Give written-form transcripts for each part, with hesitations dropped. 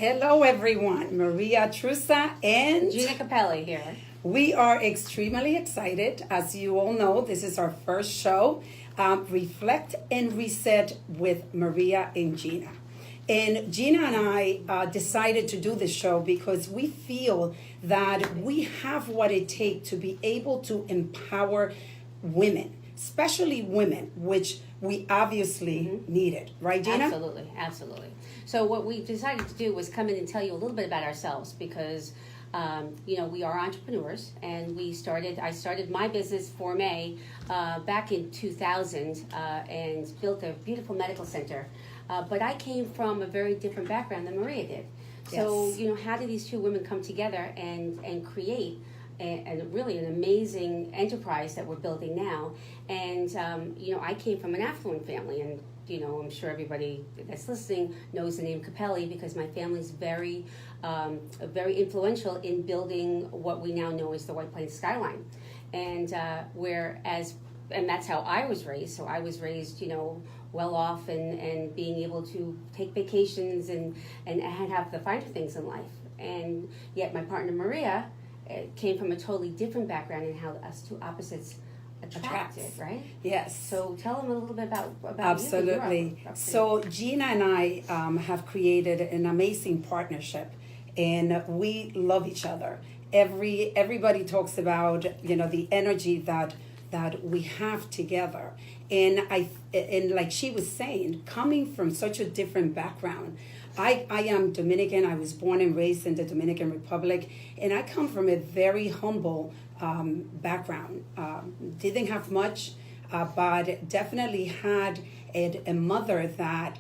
Hello, everyone. Maria Trusa and Gina Capelli here. We are extremely excited. As you all know, this is our first show, Reflect and Reset with Maria and Gina. And Gina and I decided to do this show because we feel that we have what it takes to be able to empower women, especially women, which we obviously needed. Right, Gina? Absolutely. So what we decided to do was come in and tell you a little bit about ourselves because, we are entrepreneurs, and I started my business, Forme, back in 2000 and built a beautiful medical center. But I came from a very different background than Maria did. So, Yes. How did these two women come together and create really an amazing enterprise that we're building now? And, I came from an affluent family, and I'm sure everybody that's listening knows the name Capelli because my family's very influential in building what we now know as the White Plains skyline. And and that's how I was raised. So I was raised, well off and being able to take vacations and have the finer things in life. And yet my partner Maria came from a totally different background in how us two opposites attracted, right? Yes. So tell them a little bit about Absolutely. So Gina and I have created an amazing partnership, and we love each other. Everybody talks about the energy that we have together, and like she was saying, coming from such a different background. I am Dominican. I was born and raised in the Dominican Republic, and I come from a very humble background. Didn't have much, but definitely had a mother that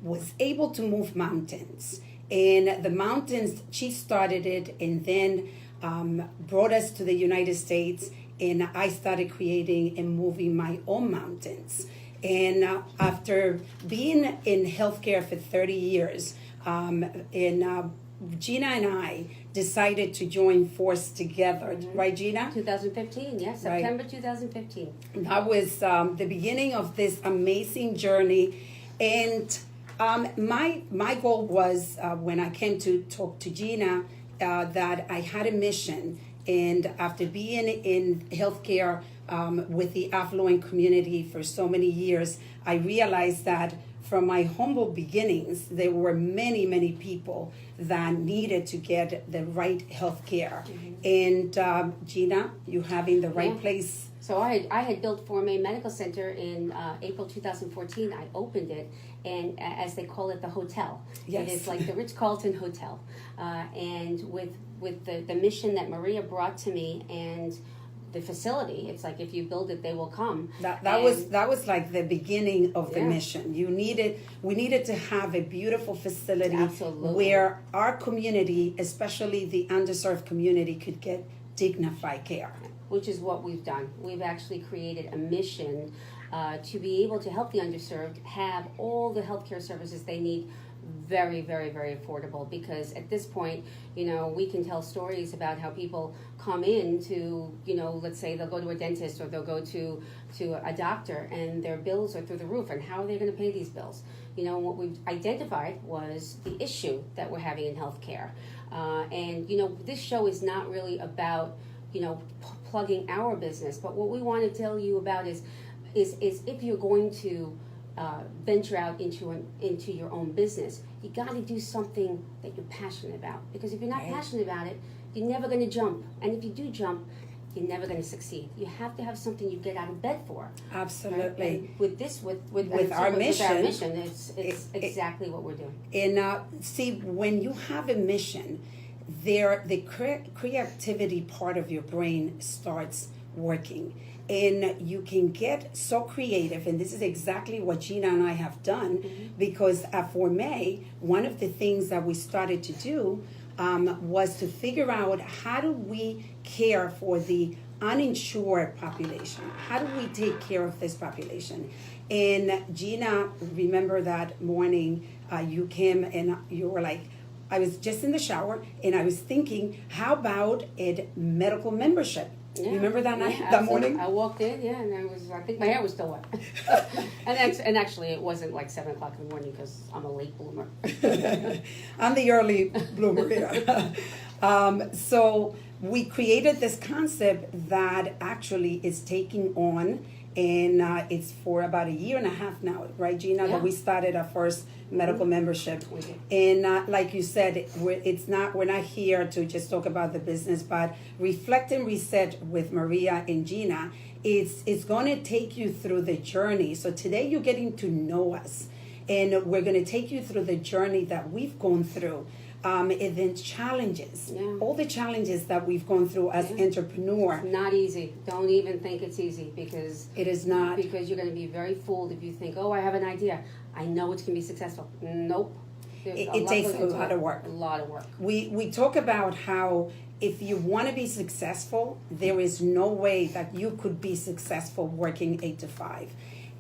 was able to move mountains. And the mountains, she started it and then brought us to the United States, and I started creating and moving my own mountains. And after being in healthcare for 30 years, Gina and I decided to join force together, right, Gina? 2015, yes, Right. September 2015. That was the beginning of this amazing journey. And my goal was, when I came to talk to Gina, that I had a mission. And after being in healthcare with the affluent community for so many years, I realized that from my humble beginnings, there were many, many people that needed to get the right health care. And Gina, you having the right place. So I had built Forme Medical Center in April 2014. I opened it, and as they call it, the hotel. Yes. It is like the Ritz-Carlton Hotel. And with the mission that Maria brought to me and the facility, it's like if you build it, they will come. That was like the beginning of the mission. We needed to have a beautiful facility. Absolutely. Where our community, especially the underserved community, could get dignified care. Which is what we've done. We've actually created a mission to be able to help the underserved have all the healthcare services they need very, very, very affordable, because at this point, we can tell stories about how people come in to, let's say they'll go to a dentist or they'll go to a doctor and their bills are through the roof, and how are they going to pay these bills? What we've identified was the issue that we're having in healthcare. And this show is not really about, plugging our business, but what we want to tell you about is if you're going to venture out into your own business, you got to do something that you're passionate about. Because if you're not passionate about it, you're never going to jump. And if you do jump, you're never going to succeed. You have to have something you get out of bed for. Absolutely. Right? And with our mission, it's exactly what we're doing. And see, when you have a mission, the creativity part of your brain starts working. And you can get so creative, and this is exactly what Gina and I have done, because at Forme, one of the things that we started to do was to figure out how do we care for the uninsured population? How do we take care of this population? And Gina, remember that morning you came and you were like, I was just in the shower and I was thinking, how about a medical membership? Yeah. Remember that night, Yeah, that absolutely. morning? I walked in, yeah, and I think my hair was still wet. and actually, it wasn't like 7 o'clock in the morning because I'm a late bloomer. I'm the early bloomer here. So we created this concept that actually is taking on, and it's for about a year and a half now, right, Gina? Yeah. That we started our first medical membership. We did. And like you said, we're not here to just talk about the business, but Reflect and Reset with Maria and Gina. It's going to take you through the journey. So today you're getting to know us, and we're going to take you through the journey that we've gone through. And then challenges, all the challenges that we've gone through as entrepreneur. Not easy. Don't even think it's easy because It is not. Because you're going to be very fooled if you think, oh, I have an idea. I know it's going to be successful. Nope. It takes a lot of work. A lot of work. We talk about how if you want to be successful, there is no way that you could be successful working 8 to 5.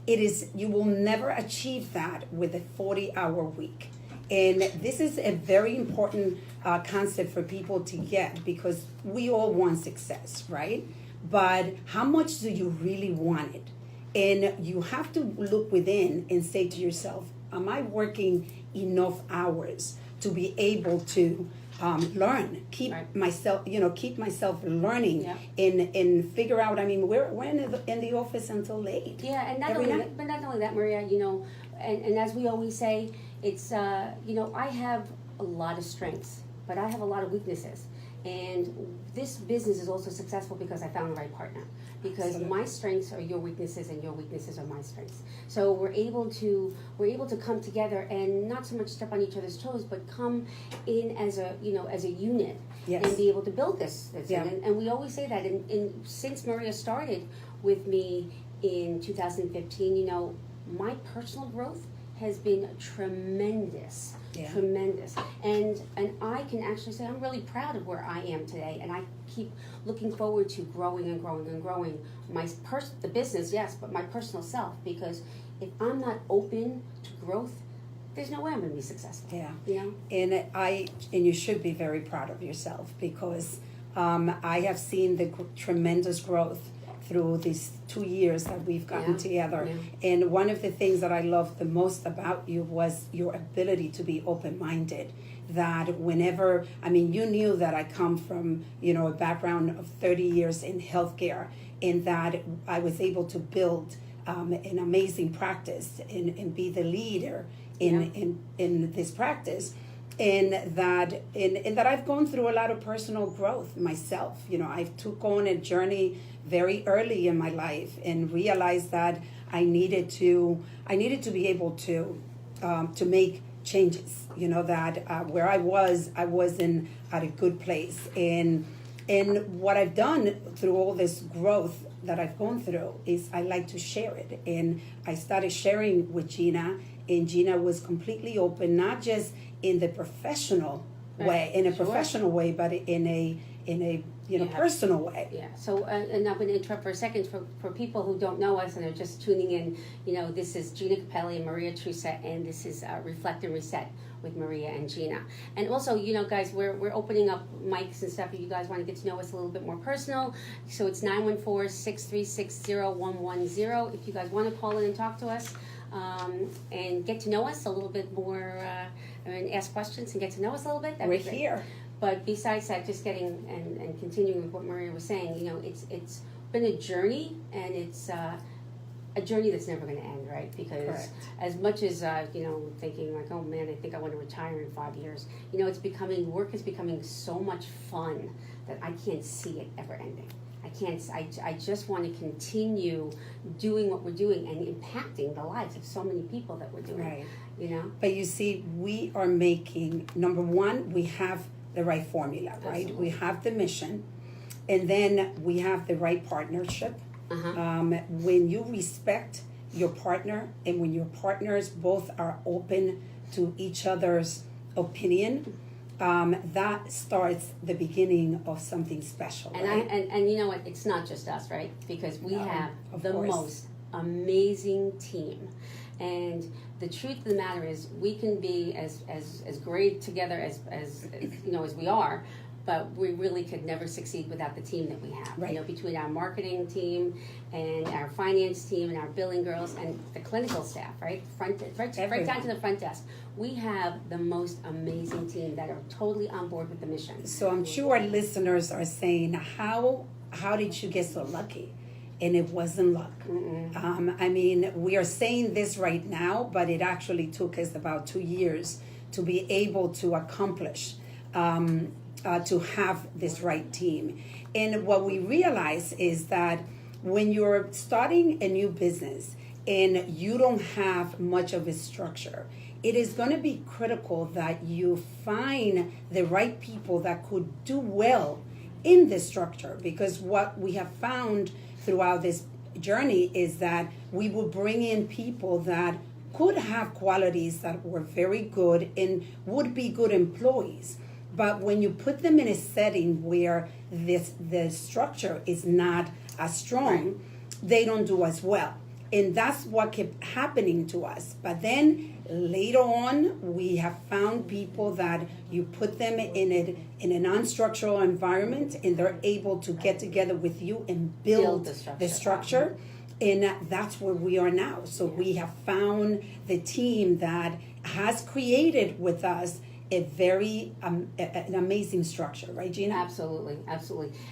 You will never achieve that with a 40-hour week. And this is a very important concept for people to get, because we all want success, right? But how much do you really want it? And you have to look within and say to yourself, am I working enough hours to be able to learn, keep myself learning, and figure out. I mean, we're in the office until late. Yeah, and not only that, Maria. And as we always say, it's I have a lot of strengths, but I have a lot of weaknesses. And this business is also successful because I found the right partner. Because my strengths are your weaknesses, and your weaknesses are my strengths. So we're able to come together and not so much step on each other's toes, but come in as a unit, and be able to build this. And we always say that. And since Maria started with me in 2015, my personal growth has been tremendous. Tremendous. And I can actually say I'm really proud of where I am today, and I keep looking forward to growing and growing and growing the business, yes, but my personal self, because if I'm not open to growth, there's no way I'm going to be successful. And you should be very proud of yourself, because I have seen the tremendous growth through these 2 years that we've gotten together. And one of the things that I loved the most about you was your ability to be open-minded. That whenever, you knew that I come from, a background of 30 years in healthcare, and that I was able to build an amazing practice and be the leader in this practice. And that I've gone through a lot of personal growth myself. I've took on a journey very early in my life and realized that I needed to be able to make changes. That where I wasn't at a good place. And what I've done through all this growth that I've gone through is I like to share it. And I started sharing with Gina, and Gina was completely open, not just in the professional way, professional way, but in a personal way. Yeah. So, and I'm going to interrupt for a second for people who don't know us and are just tuning in. This is Gina Capelli and Maria Truset, and this is Reflect and Reset with Maria and Gina. And also, guys, we're opening up mics and stuff if you guys want to get to know us a little bit more personal. So it's 914-636-0110 if you guys want to call in and talk to us. And get to know us a little bit more, and ask questions and get to know us a little bit. We're here. But besides that, just getting and continuing with what Maria was saying, it's been a journey, and it's a journey that's never going to end, right? Because as much as thinking like, oh man, I think I want to retire in 5 years, work is becoming so much fun that I can't see it ever ending. I just want to continue doing what we're doing and impacting the lives of so many people that we're doing. But you see, we are making, number one, we have the right formula, right? Absolutely. We have the mission, and then we have the right partnership. When you respect your partner, and when your partners both are open to each other's opinion, that starts the beginning of something special. And you know what? It's not just us, right? Because we have the most amazing team. And the truth of the matter is, we can be as great together as we are, but we really could never succeed without the team that we have. Right. You know, between our marketing team and our finance team and our billing girls and the clinical staff, right right down to the front desk. We have the most amazing team that are totally on board with the mission. So I'm sure our listeners are saying, how did you get so lucky? And it wasn't luck. I mean, we are saying this right now, but it actually took us about 2 years to be able to accomplish, to have this right team. And what we realize is that when you're starting a new business and you don't have much of a structure, it is going to be critical that you find the right people that could do well in this structure, because what we have found throughout this journey is that we will bring in people that could have qualities that were very good and would be good employees. But when you put them in a setting where the structure is not as strong, they don't do as well. And that's what kept happening to us. But then later on, we have found people that you put them in a non-structural environment, and they're able to get together with you and build the structure. And that's where we are now. So we have found the team that has created with us a very an amazing structure, right, Gina? Absolutely.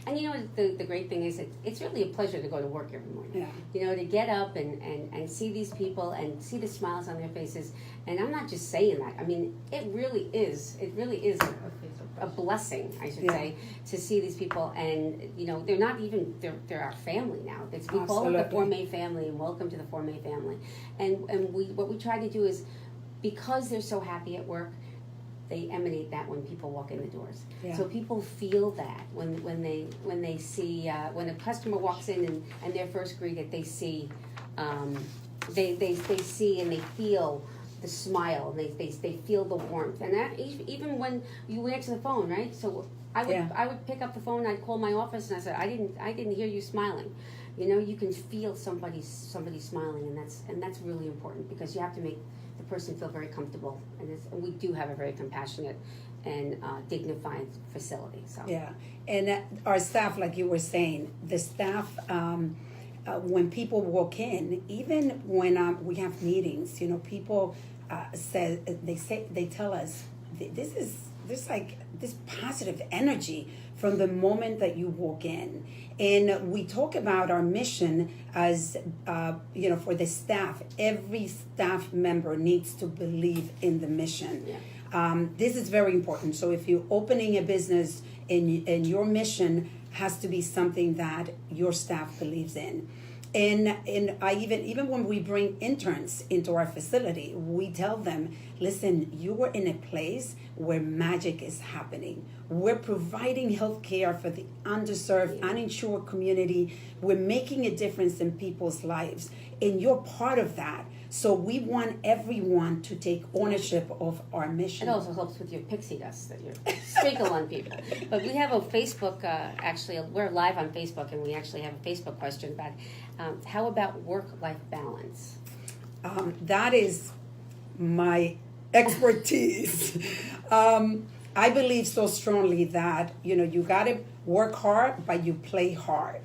And you know, the great thing is it's really a pleasure to go to work every morning. Yeah. You know, to get up and see these people and see the smiles on their faces. And I'm not just saying that. I mean, it really is a blessing, I should say, to see these people. And, you know, they're not even, they're our family now. We call it the Forme family, and welcome to the Forme family. And what we try to do is, because they're so happy at work, they emanate that when people walk in the doors. Yeah. So people feel that when they see when a customer walks in and they're first greeted, they see they see and they feel the smile. They feel the warmth, and that even when you answer the phone, right? So I would pick up the phone, I'd call my office, and I said, I didn't hear you smiling. You know, you can feel somebody smiling, and that's really important, because you have to make the person feel very comfortable, and we do have a very compassionate and dignified facility. So yeah, and our staff, like you were saying, the staff, when people walk in, even when we have meetings, you know, people they tell us there's like this positive energy from the moment that you walk in. And we talk about our mission as, you know, for the staff. Every staff member needs to believe in the mission. Yeah. This is very important. So if you're opening a business and your mission has to be something that your staff believes in. And I even when we bring interns into our facility, we tell them, listen, you are in a place where magic is happening. We're providing health care for the underserved, uninsured community. We're making a difference in people's lives, and you're part of that. So we want everyone to take ownership of our mission. It also helps with your pixie dust that you sprinkle on people. But we have a Facebook, actually, we're live on Facebook, and we actually have a Facebook question about how about work-life balance? That is my expertise. I believe so strongly that, you know, you got to work hard, but you play hard.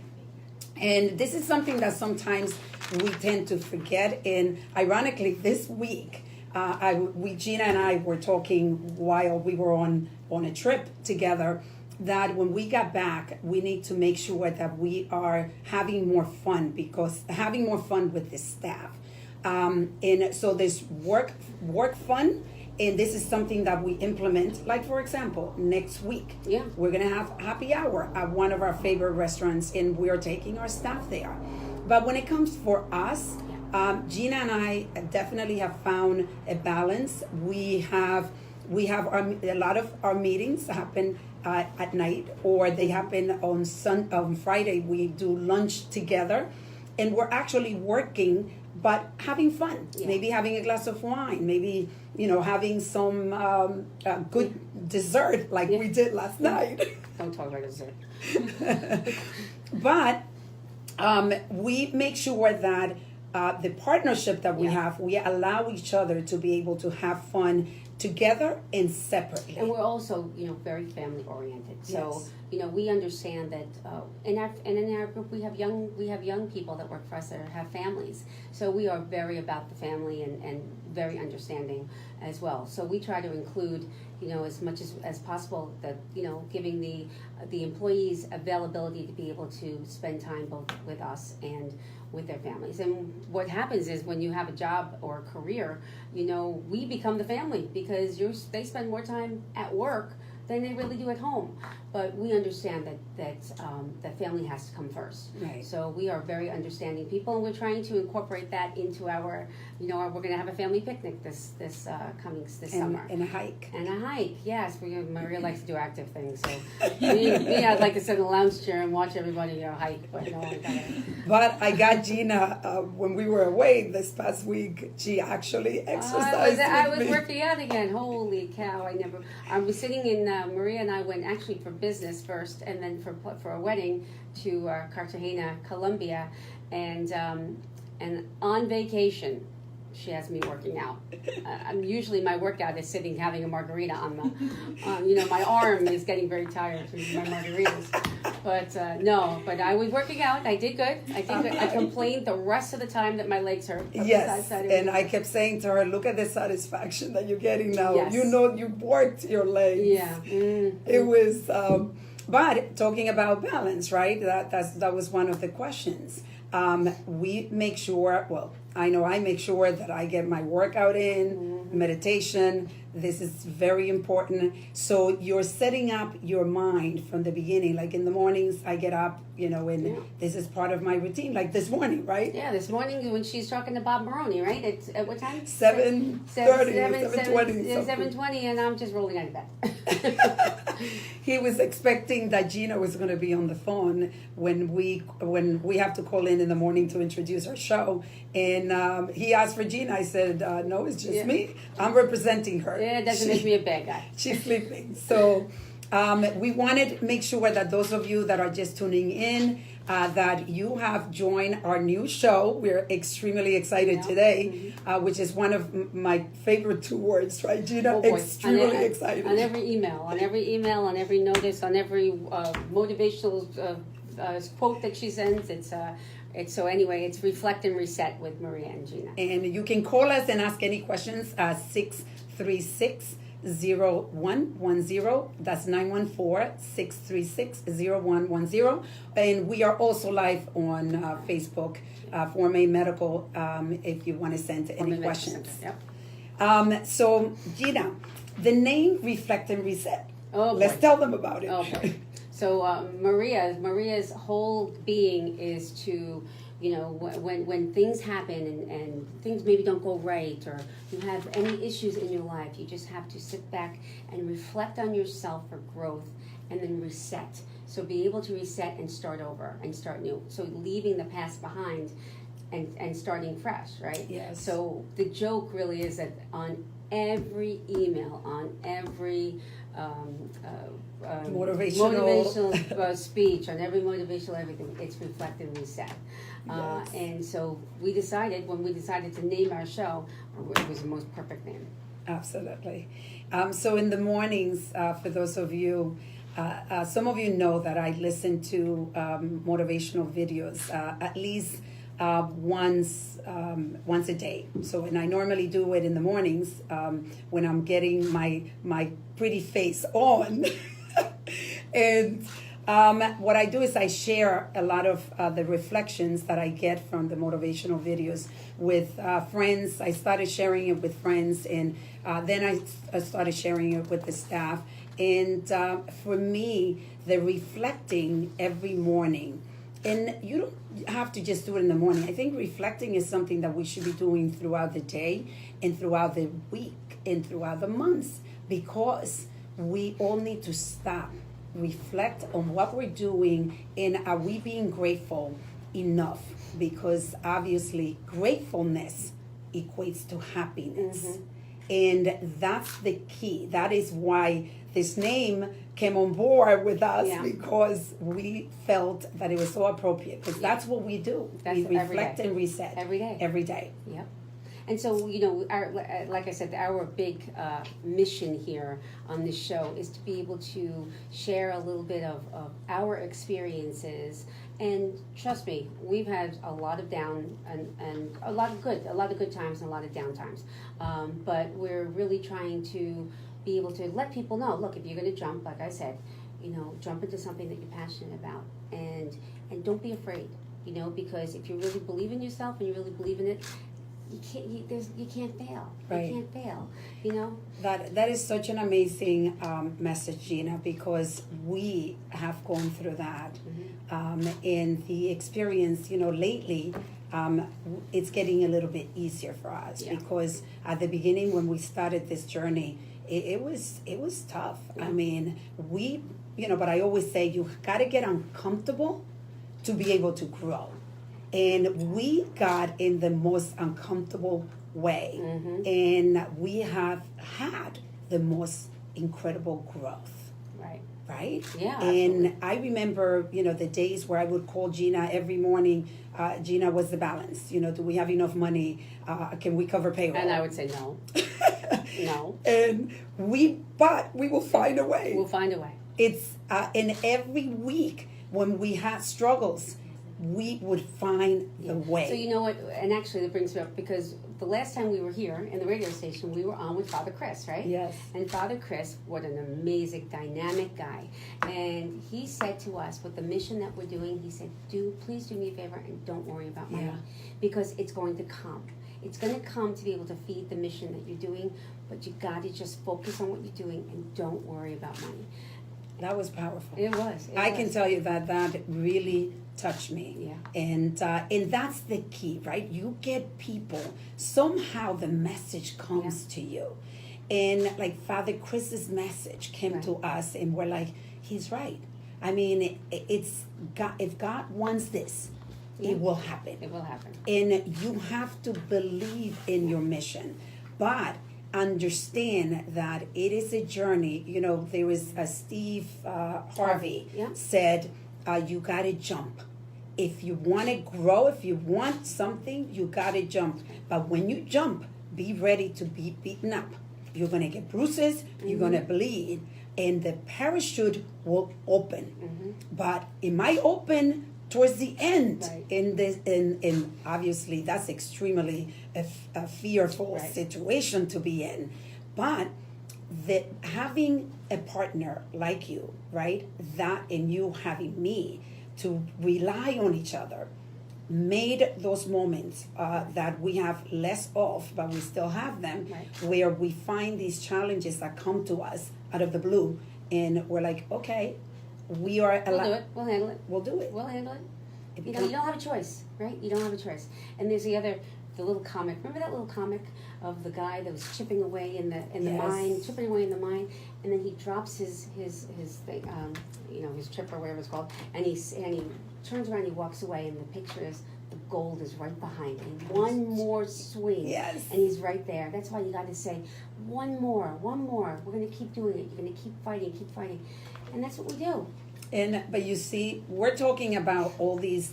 And this is something that sometimes we tend to forget. And ironically, this week, Gina and I were talking while we were on a trip together, that when we got back, we need to make sure that we are having more fun with the staff. And so there's work fun. And this is something that we implement, like, for example, next week. Yeah. We're going to have happy hour at one of our favorite restaurants, and we're taking our staff there. But when it comes for us, Gina and I definitely have found a balance. We have a lot of our meetings happen at night, or they happen on Friday. We do lunch together, and we're actually working but having fun. Yeah. Maybe having a glass of wine, maybe, you know, having some good dessert like we did last night. Don't talk about dessert. But we make sure that the partnership that we have, we allow each other to be able to have fun, together and separately. And we're also, very family oriented. So, Yes. We understand that in our group we have young people that work for us that have families. So we are very about the family and very understanding as well. So we try to include, as much as possible that, giving the employees availability to be able to spend time both with us and with their families. And what happens is when you have a job or a career, we become the family because they spend more time at work than they really do at home. But we understand that family has to come first. Right. So we are very understanding people, and we're trying to incorporate that into our, we're going to have a family picnic this summer. And a hike. And a hike, yes. Maria likes to do active things, so me, I'd like to sit in a lounge chair and watch everybody hike, but But I got Gina when we were away this past week. She actually exercised. I was with me. working out again. Holy cow! I was sitting in. Maria and I went actually for business first, and then for a wedding to Cartagena, Colombia, and on vacation. She has me working out. Usually my workout is sitting having a margarita on the, my arm is getting very tired from my margaritas. But I was working out. I did good. I complained the rest of the time that my legs hurt. Yes, and I kept saying to her, look at the satisfaction that you're getting now. Yes. You worked your legs. Yeah. Mm-hmm. It was, But talking about balance, right? That was one of the questions. We make sure, I know I make sure that I get my workout in, meditation. This is very important. So you're setting up your mind from the beginning. Like in the mornings, I get up, and this is part of my routine. Like this morning, right? Yeah, this morning when she's talking to Bob Maroney, right? It's at what time? 7:30, 7:20. 7:20, and I'm just rolling out of bed. He was expecting that Gina was going to be on the phone when we have to call in the morning to introduce our show, and he asked for Gina. I said, no, it's just me. I'm representing her. Yeah, it doesn't make me a bad guy. She's sleeping. So we wanted to make sure that those of you that are just tuning in, that you have joined our new show. We're extremely excited today, which is one of my favorite two words, right, Gina? Extremely excited. On every email, on every notice, on every motivational quote that she sends, it's Reflect and Reset with Maria and Gina. And you can call us and ask any questions at 636-0110. That's 914-636-0110. And we are also live on Facebook, Form A Medical, if you want to send any questions. Yep. So, Gina, the name Reflect and Reset. Oh, let's tell them about it. Oh, boy. So Maria's whole being is to, when things happen and things maybe don't go right, or you have any issues in your life, you just have to sit back and reflect on yourself for growth and then reset. So be able to reset and start over and start new. So leaving the past behind and starting fresh, right? Yes. So the joke really is that on every email, on every motivational speech, on every motivational everything, it's Reflect and Reset. Yes. And so when we decided to name our show, it was the most perfect name. Absolutely. So in the mornings, for those of you, some of you know that I listen to motivational videos at least once a day. So, and I normally do it in the mornings when I'm getting my pretty face on. And what I do is I share a lot of the reflections that I get from the motivational videos with friends. I started sharing it with friends, and then I started sharing it with the staff. And for me, the reflecting every morning, and you don't have to just do it in the morning. I think reflecting is something that we should be doing throughout the day and throughout the week and throughout the months, because we all need to stop, reflect on what we're doing, and are we being grateful enough? Because obviously gratefulness equates to happiness. And that's the key. That is why this name came on board with us, because we felt that it was so appropriate, because that's what we do. We reflect and reset every day. Every day. Yep. And so, our, like I said, our big mission here on this show is to be able to share a little bit of our experiences. And trust me, we've had a lot of down and a lot of good times and a lot of down times. But we're really trying to be able to let people know, look, if you're going to jump, like I said, jump into something that you're passionate about, and don't be afraid, because if you really believe in yourself and you really believe in it, you can't fail. Right. You can't fail. That is such an amazing message, Gina, because we have gone through that. And the experience, lately, it's getting a little bit easier for us because at the beginning when we started this journey, it was tough. I mean, but I always say you got to get uncomfortable to be able to grow. And we got in the most uncomfortable way. And we have had the most incredible growth. Right? Yeah. And absolutely. I remember, the days where I would call Gina every morning. Gina, what's the balance? Do we have enough money? Can we cover payroll? And I would say no. No. And we will find a way. We'll find a way. It's in every week when we had struggles, we would find the way. So you know what, and actually that brings me up, because the last time we were here in the radio station, we were on with Father Chris, right? Yes. And Father Chris, what an amazing, dynamic guy. And he said to us, with the mission that we're doing, he said, please do me a favor and don't worry about money, because it's going to come. It's going to come to be able to feed the mission that you're doing, but you got to just focus on what you're doing and don't worry about money. That was powerful. It was. I can tell you that really touched me. Yeah. And that's the key, right? You get people, somehow the message comes to you. And like Father Chris's message came to us, and we're like, he's right. I mean, it's God, if God wants this, it will happen. It will happen. And you have to believe in your mission. But understand that it is a journey. There was a Steve Harvey said, you got to jump. If you want to grow, if you want something, you got to jump. But when you jump, be ready to be beaten up. You're going to get bruises, you're going to bleed, and the parachute will open. But it might open towards the end. Right. And obviously that's extremely a fearful situation to be in. But having a partner like you, right, that and you having me to rely on each other made those moments that we have less of, but we still have them, where we find these challenges that come to us out of the blue, and we're like, okay, we are We'll do it. We'll handle it. We'll do it. We'll handle it. You don't have a choice, right? You don't have a choice. And there's the little comic. Remember that little comic of the guy that was chipping away in the mine, chipping away in the mine, and then he drops his thing, his chip or whatever it's called, and he turns around, he walks away, and the picture is the gold is right behind him. One more swing, and he's right there. That's why you got to say, one more. We're going to keep doing it. You're going to keep fighting, and that's what we do. But you see, we're talking about all these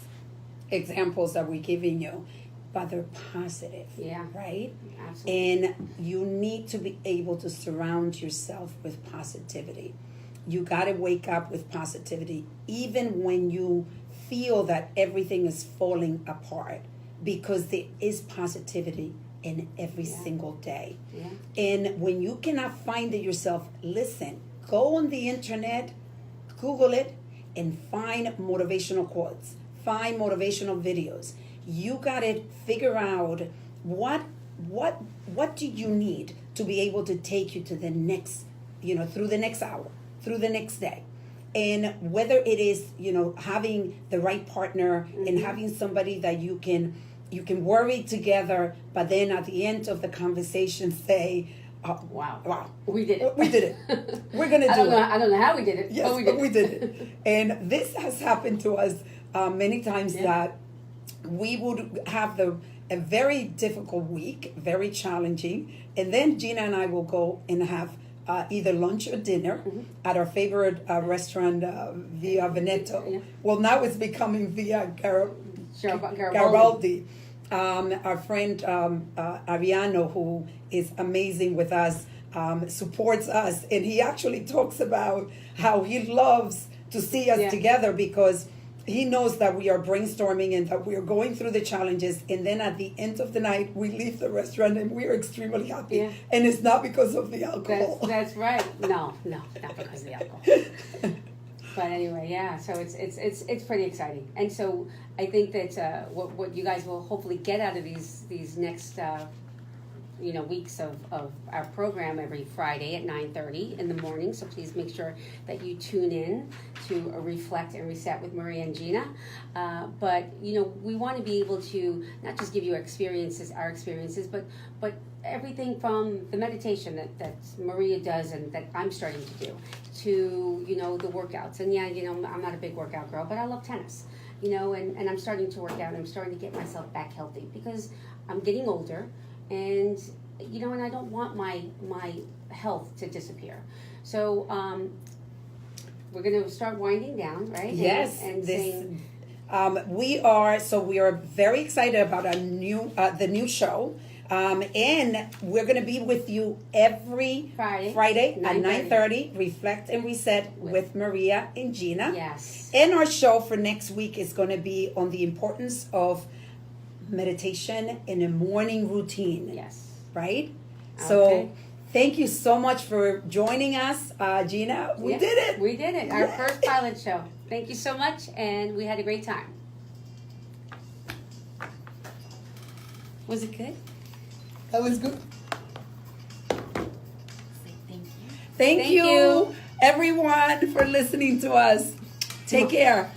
examples that we're giving you, but they're positive, right? Absolutely. And you need to be able to surround yourself with positivity. You got to wake up with positivity, even when you feel that everything is falling apart, because there is positivity in every single day. And when you cannot find it yourself, listen, go on the internet, Google it, and find motivational quotes, find motivational videos. You got to figure out what do you need to be able to take you to the next, through the next hour, through the next day. And whether it is, having the right partner and having somebody that you can worry together, but then at the end of the conversation say, wow, we did it. We did it. We're going to do it. I don't know how we did it. Yes, but we did it. And this has happened to us many times, that we would have a very difficult week, very challenging, and then Gina and I will go and have either lunch or dinner at our favorite restaurant, Via Veneto. Well, now it's becoming Via Garibaldi. our friend Ariano, who is amazing with us, supports us, and he actually talks about how he loves to see us together because he knows that we are brainstorming and that we are going through the challenges, and then at the end of the night we leave the restaurant and we are extremely happy, and it's not because of the alcohol. That's right. No, not because of the alcohol. But anyway, yeah. So it's pretty exciting, and so I think that what you guys will hopefully get out of these next weeks of our program every Friday at 9:30 in the morning. So please make sure that you tune in to Reflect and Reset with Maria and Gina. But we want to be able to not just give you our experiences, but everything from the meditation that Maria does and that I'm starting to do, to the workouts. And I'm not a big workout girl, but I love tennis. And I'm starting to work out. I'm starting to get myself back healthy because I'm getting older. And and I don't want my health to disappear. So we're going to start winding down, right? Yes, and saying, we are very excited about the new show, and we're going to be with you every Friday at 9:30. Reflect and Reset with Maria and Gina. Yes. And our show for next week is going to be on the importance of meditation in a morning routine. Yes. Right? Okay. So thank you so much for joining us, Gina. We did it. We did it. Our first pilot show. Thank you so much, and we had a great time. Was it good? That was good. Thank you. Thank you, everyone, for listening to us. Take care.